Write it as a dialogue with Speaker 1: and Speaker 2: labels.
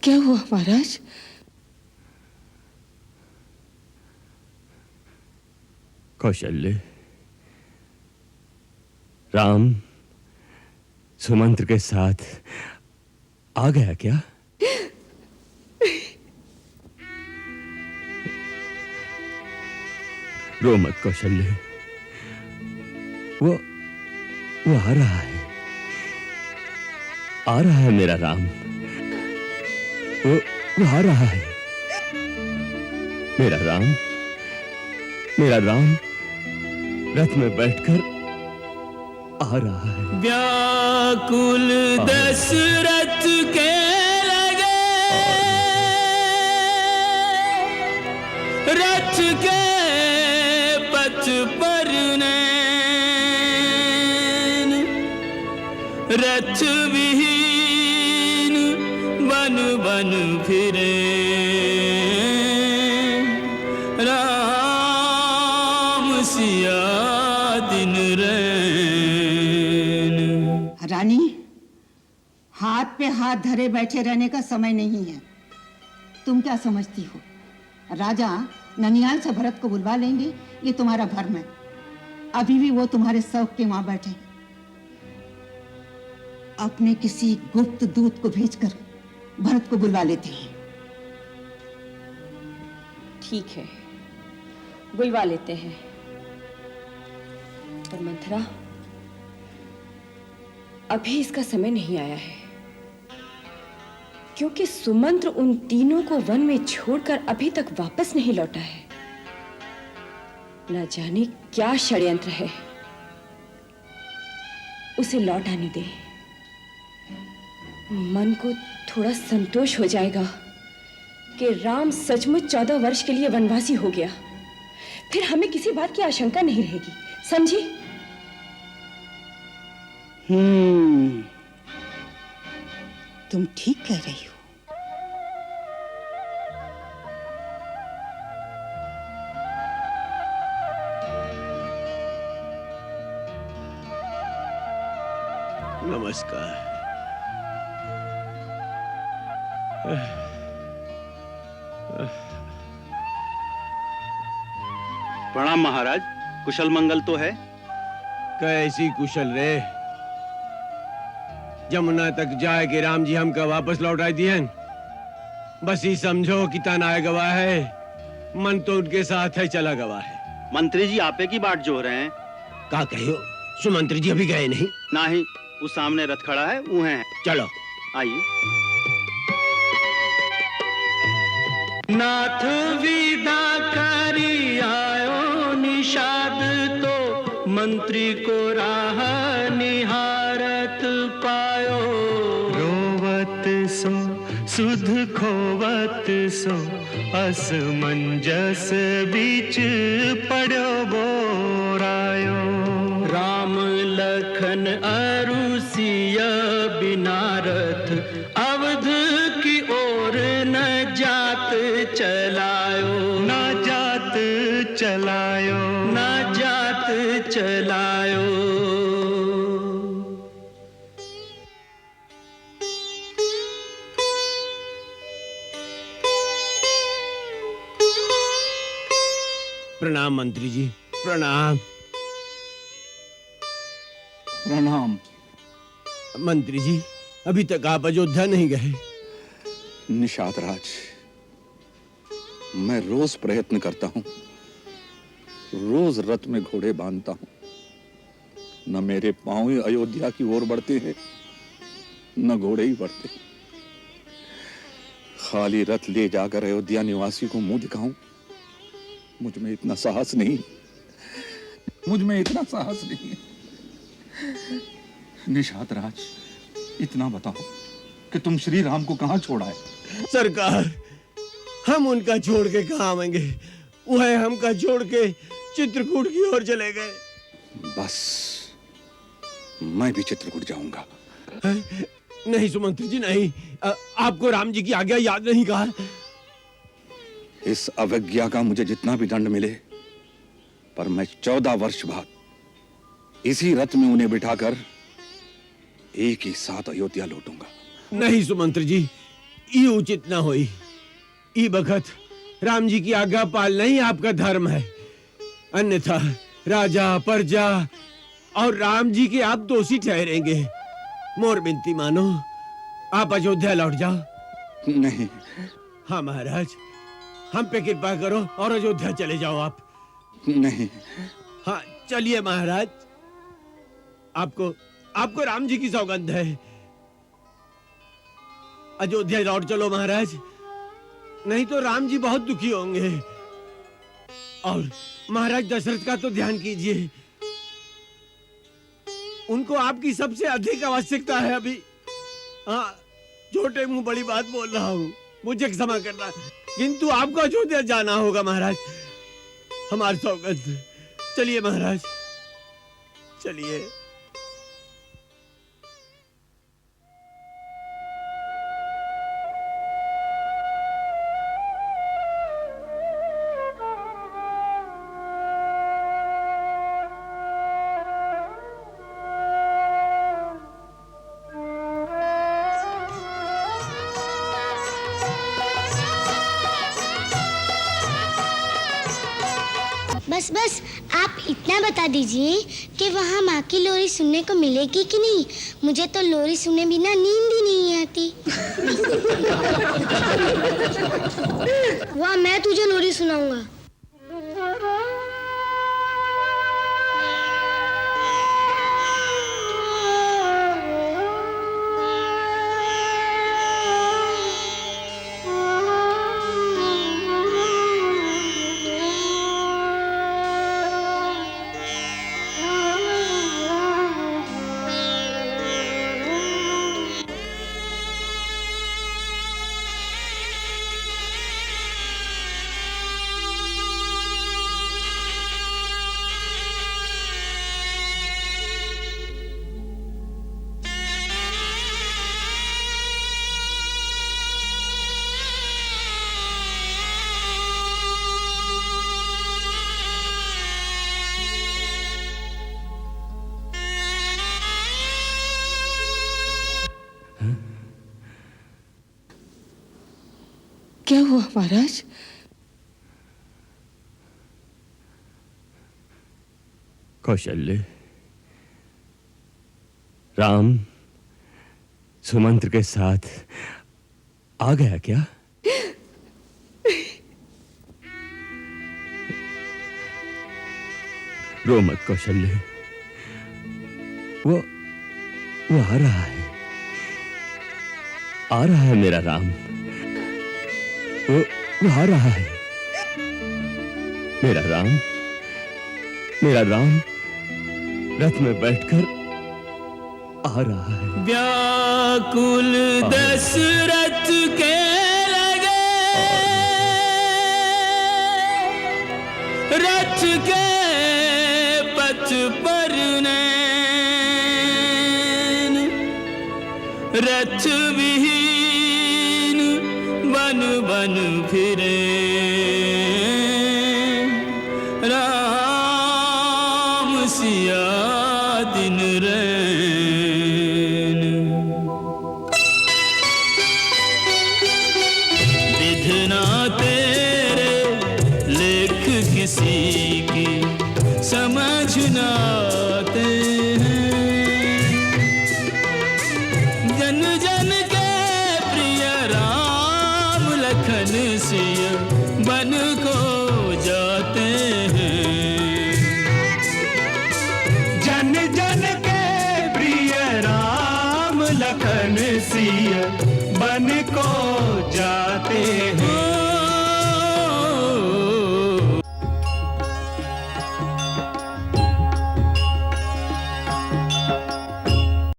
Speaker 1: क्या हुआ महाराज?
Speaker 2: कौशल्य, राम सुमंत्र के साथ आ गया क्या? रो मत कौशल्य, वो आ रहा है, आ रहा है मेरा राम, वो आ रहा है मेरा राम, मेरा राम रथ में बैठकर आ रहा है।
Speaker 3: व्याकुल दशरथ के लगे रथ के पथ पर नैन, रथ विहीन बन बन फिरे राम सिया दिन रैन।
Speaker 1: रानी, हाथ पे हाथ धरे बैठे रहने का समय नहीं है। तुम क्या समझती हो राजा ननिहाल से भरत को बुलवा लेंगे? ये तुम्हारा भ्रम है। अभी भी वो तुम्हारे शौक के वहां बैठे हैं। अपने किसी गुप्त दूत को भेजकर भरत को बुलवा लेते हैं।
Speaker 4: ठीक है, बुलवा लेते हैं। पर मंथरा, अभी इसका समय नहीं आया है, क्योंकि सुमंत्र उन तीनों को वन में छोड़कर अभी तक वापस नहीं लौटा है। न जाने क्या षड्यंत्र है। उसे लौट आने दे, मन को थोड़ा संतोष हो जाएगा कि राम सचमुच 14 वर्ष के लिए वनवासी हो गया। फिर हमें किसी बात की आशंका नहीं रहेगी, समझी?
Speaker 1: तुम ठीक कह रही हो।
Speaker 2: नमस्कार।
Speaker 5: प्रणाम महाराज, कुशल मंगल तो है?
Speaker 6: कैसी कुशल रे? जमुना तक जाए कि राम जी हमका वापस लौटाई दिए। बस ही समझो कि तनाए गवा है, मन तो उनके साथ है, चला गवा है।
Speaker 5: मंत्री जी आपे की बाट जो रहे हैं।
Speaker 6: का कहो, सुमंत्री जी अभी गए नहीं?
Speaker 5: नहीं, उस सामने रथ खड़ा है, वो है।
Speaker 6: चलो
Speaker 5: आइए।
Speaker 3: नाथ विदा करी आयो निषाद, तो मंत्री को राह निहारत पायो। रोवत सो सुध खोवत सो असमंजस बीच पड़ो बोरायो। राम लखन अरु सिया बिना रथ अवध की ओर न जात चलायो, न जात चलायो, न जात चलायो।
Speaker 6: प्रणाम मंत्री जी, प्रणाम।
Speaker 7: प्रणाम।
Speaker 6: मंत्री जी, अभी तक आप अयोध्या नहीं गए?
Speaker 7: निषाद राज, मैं रोज प्रयत्न करता हूं, रोज रथ में घोड़े बांधता हूं, न मेरे पांव ही अयोध्या की ओर बढ़ते हैं, न घोड़े ही बढ़ते। खाली रथ ले जाकर अयोध्या निवासी को मुंह दिखाऊं, मुझ में इतना साहस नहीं, मुझ में इतना साहस नहीं है। निषाद राज, इतना बताओ कि तुम श्री राम को कहां छोड़ा है?
Speaker 6: सरकार, हम उनका छोड़ के कहां आवेंगे? वह हमका छोड़ के चित्रकूट की ओर चले गए।
Speaker 7: बस मैं भी चित्रकूट जाऊंगा।
Speaker 6: नहीं सुमंत्री जी, नहीं। आपको राम जी की आज्ञा याद नहीं कहा?
Speaker 7: इस अवज्ञा का मुझे जितना भी दंड मिले, पर मैं 14 वर्ष बाद इसी रथ में उन्हें बिठाकर एक ही साथ अयोध्या लौटूंगा।
Speaker 6: नहीं सुमंत्र जी, ये उचित न होई। ई बखत राम जी की आज्ञा पालना ही आपका धर्म है, अन्यथा राजा प्रजा और राम जी के आप दोषी ठहरेंगे। मोर विनती मानो, आप अयोध्या लौट जाओ।
Speaker 7: नहीं।
Speaker 6: हाँ महाराज, हम पे कृपा करो और अयोध्या चले जाओ आप।
Speaker 7: नहीं।
Speaker 6: हाँ चलिए महाराज, आपको राम जी की सौगंध है। अयोध्या लौट चलो महाराज, नहीं तो राम जी बहुत दुखी होंगे। और महाराज दशरथ का तो ध्यान कीजिए, उनको आपकी सबसे अधिक आवश्यकता है अभी। हाँ, छोटे मुंह बड़ी बात बोल रहा हूँ, मुझे क्षमा करना, किंतु आपको अयोध्या जाना होगा महाराज, हमारी सौगंध। चलिए महाराज, चलिए।
Speaker 8: बस आप इतना बता दीजिए कि वहाँ माँ की लोरी सुनने को मिलेगी कि नहीं। मुझे तो लोरी सुने बिना नींद ही नहीं आती। वाह, मैं तुझे लोरी सुनाऊंगा।
Speaker 4: क्या हुआ महाराज?
Speaker 2: कौशल्य, राम सुमंत्र के साथ आ गया क्या? रो मत कौशल्य, वो आ रहा है, आ रहा है मेरा राम, वो आ रहा है मेरा राम, मेरा राम रथ में बैठकर आ रहा है।
Speaker 3: व्याकुल दशरथ के लगे रथ के पथ पर नैन, रथ विहीन बन बन फिरे राम सिया दिन रैन। विधना तेरे लेख किसी की समझ न आते हैं, जन जन के प्रिय राम लखन सिया बन को जाते हैं। जन जन के प्रिय राम लखन सिया बन को जाते हैं।